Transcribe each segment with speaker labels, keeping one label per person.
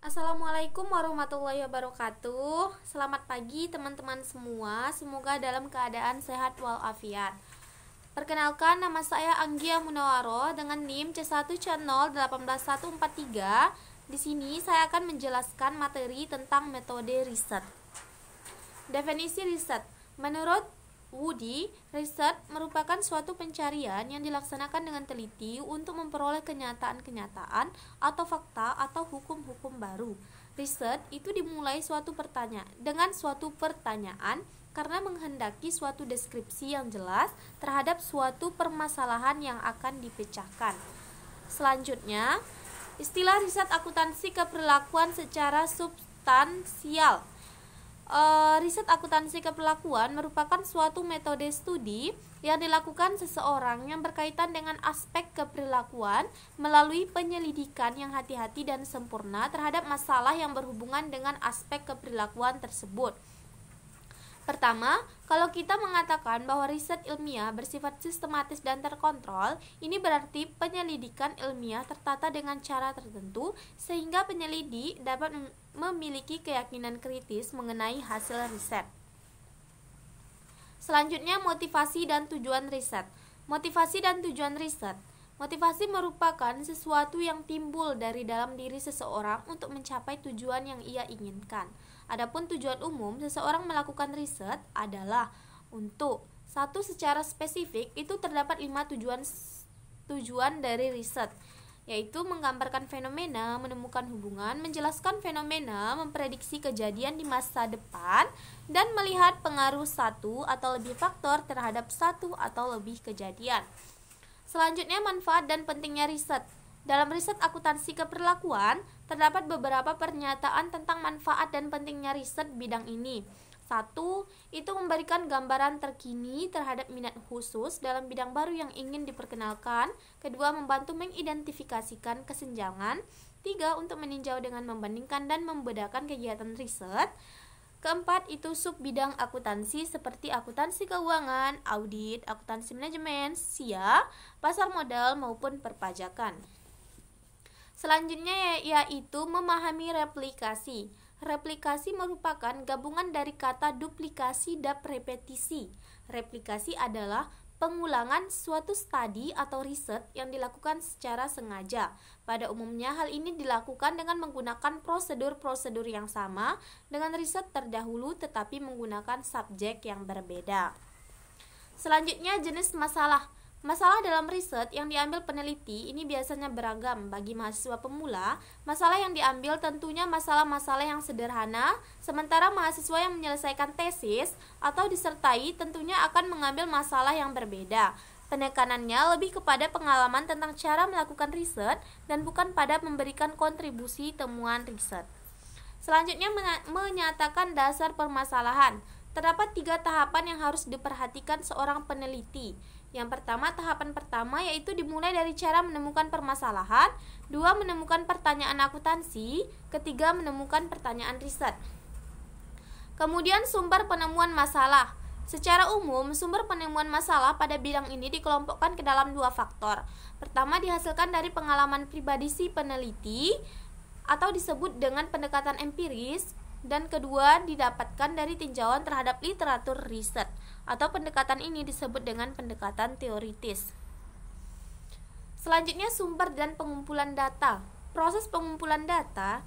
Speaker 1: Assalamualaikum warahmatullahi wabarakatuh. Selamat pagi teman-teman semua. Semoga dalam keadaan sehat walafiat. Perkenalkan, nama saya Anggia Munawaro dengan NIM C1C0 18143. Di sini saya akan menjelaskan materi tentang metode riset. Definisi riset. Menurut Woody, riset merupakan suatu pencarian yang dilaksanakan dengan teliti untuk memperoleh kenyataan-kenyataan atau fakta atau hukum-hukum baru. Riset itu dimulai dengan suatu pertanyaan karena menghendaki suatu deskripsi yang jelas terhadap suatu permasalahan yang akan dipecahkan. Selanjutnya, istilah riset akuntansi keperlakuan secara substansial. Riset akuntansi keperlakuan merupakan suatu metode studi yang dilakukan seseorang yang berkaitan dengan aspek keperlakuan melalui penyelidikan yang hati-hati dan sempurna terhadap masalah yang berhubungan dengan aspek keperlakuan tersebut. Pertama, kalau kita mengatakan bahwa riset ilmiah bersifat sistematis dan terkontrol, ini berarti penyelidikan ilmiah tertata dengan cara tertentu sehingga penyelidik dapat memiliki keyakinan kritis mengenai hasil riset. Selanjutnya, motivasi dan tujuan riset. Motivasi dan tujuan riset. Motivasi merupakan sesuatu yang timbul dari dalam diri seseorang untuk mencapai tujuan yang ia inginkan. Adapun tujuan umum seseorang melakukan riset adalah untuk satu, secara spesifik itu terdapat 5 tujuan dari riset, yaitu menggambarkan fenomena, menemukan hubungan, menjelaskan fenomena, memprediksi kejadian di masa depan, dan melihat pengaruh satu atau lebih faktor terhadap satu atau lebih kejadian. Selanjutnya, manfaat dan pentingnya riset. Dalam riset akuntansi keperlakuan, terdapat beberapa pernyataan tentang manfaat dan pentingnya riset bidang ini. 1. Itu memberikan gambaran terkini terhadap minat khusus dalam bidang baru yang ingin diperkenalkan. 2. Membantu mengidentifikasikan kesenjangan. 3. Untuk meninjau dengan membandingkan dan membedakan kegiatan riset. 4. Itu sub bidang akuntansi seperti akuntansi keuangan, audit, akuntansi manajemen, SIA, pasar modal maupun perpajakan. Selanjutnya yaitu memahami replikasi. Replikasi merupakan gabungan dari kata duplikasi dan repetisi. Replikasi adalah pengulangan suatu studi atau riset yang dilakukan secara sengaja. Pada umumnya hal ini dilakukan dengan menggunakan prosedur-prosedur yang sama dengan riset terdahulu tetapi menggunakan subjek yang berbeda. Selanjutnya, jenis masalah. Masalah dalam riset yang diambil peneliti ini biasanya beragam. Bagi mahasiswa pemula, masalah yang diambil tentunya masalah-masalah yang sederhana, sementara mahasiswa yang menyelesaikan tesis atau disertai tentunya akan mengambil masalah yang berbeda. Penekanannya lebih kepada pengalaman tentang cara melakukan riset dan bukan pada memberikan kontribusi temuan riset. Selanjutnya, menyatakan dasar permasalahan. Terdapat 3 tahapan yang harus diperhatikan seorang peneliti. Yang pertama, tahapan pertama yaitu dimulai dari cara menemukan permasalahan. 2. Menemukan pertanyaan akuntansi. 3. Menemukan pertanyaan riset. Kemudian, sumber penemuan masalah. Secara umum, sumber penemuan masalah pada bidang ini dikelompokkan ke dalam 2 faktor. Pertama, dihasilkan dari pengalaman pribadi si peneliti atau disebut dengan pendekatan empiris. Dan kedua, didapatkan dari tinjauan terhadap literatur riset, atau pendekatan ini disebut dengan pendekatan teoritis. Selanjutnya, sumber dan pengumpulan data. Proses pengumpulan data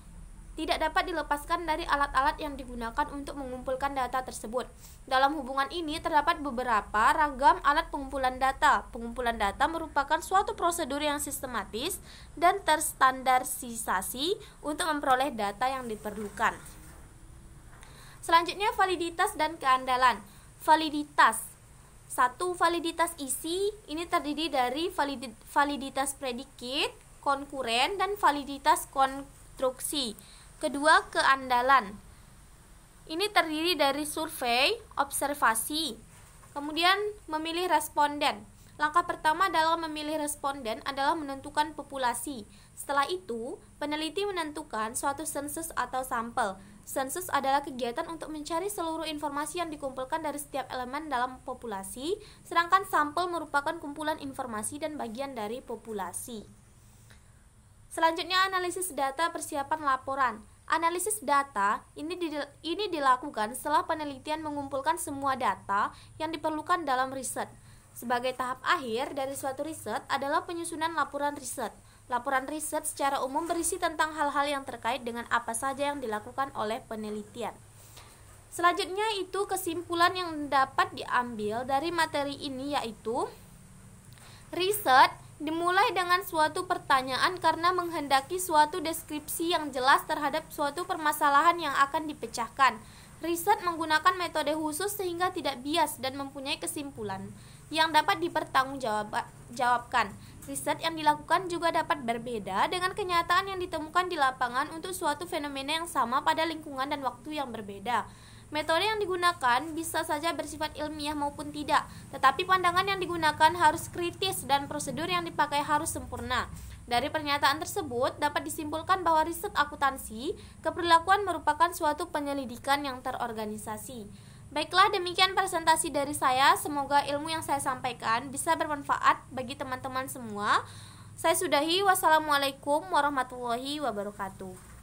Speaker 1: tidak dapat dilepaskan dari alat-alat yang digunakan untuk mengumpulkan data tersebut. Dalam hubungan ini terdapat beberapa ragam alat pengumpulan data. Pengumpulan data merupakan suatu prosedur yang sistematis dan terstandarisasi untuk memperoleh data yang diperlukan. Selanjutnya, validitas dan keandalan. Validitas. 1. Validitas isi. Ini terdiri dari validitas predikat, konkuren, dan validitas konstruksi. Kedua, keandalan. Ini terdiri dari survei, observasi. Kemudian, memilih responden. Langkah pertama dalam memilih responden adalah menentukan populasi. Setelah itu, peneliti menentukan suatu sensus atau sampel. Sensus adalah kegiatan untuk mencari seluruh informasi yang dikumpulkan dari setiap elemen dalam populasi, sedangkan sampel merupakan kumpulan informasi dan bagian dari populasi. Selanjutnya, analisis data persiapan laporan. Analisis data ini dilakukan setelah penelitian mengumpulkan semua data yang diperlukan dalam riset. Sebagai tahap akhir dari suatu riset adalah penyusunan laporan riset. Laporan riset secara umum berisi tentang hal-hal yang terkait dengan apa saja yang dilakukan oleh penelitian. Selanjutnya itu kesimpulan yang dapat diambil dari materi ini, yaitu riset dimulai dengan suatu pertanyaan karena menghendaki suatu deskripsi yang jelas terhadap suatu permasalahan yang akan dipecahkan. Riset menggunakan metode khusus sehingga tidak bias dan mempunyai kesimpulan yang dapat dipertanggungjawabkan. Riset yang dilakukan juga dapat berbeda dengan kenyataan yang ditemukan di lapangan untuk suatu fenomena yang sama pada lingkungan dan waktu yang berbeda. Metode yang digunakan bisa saja bersifat ilmiah maupun tidak, tetapi pandangan yang digunakan harus kritis dan prosedur yang dipakai harus sempurna. Dari pernyataan tersebut dapat disimpulkan bahwa riset akuntansi keperlakuan merupakan suatu penyelidikan yang terorganisasi. Baiklah, demikian presentasi dari saya. Semoga ilmu yang saya sampaikan bisa bermanfaat bagi teman-teman semua. Saya sudahi. Wassalamualaikum warahmatullahi wabarakatuh.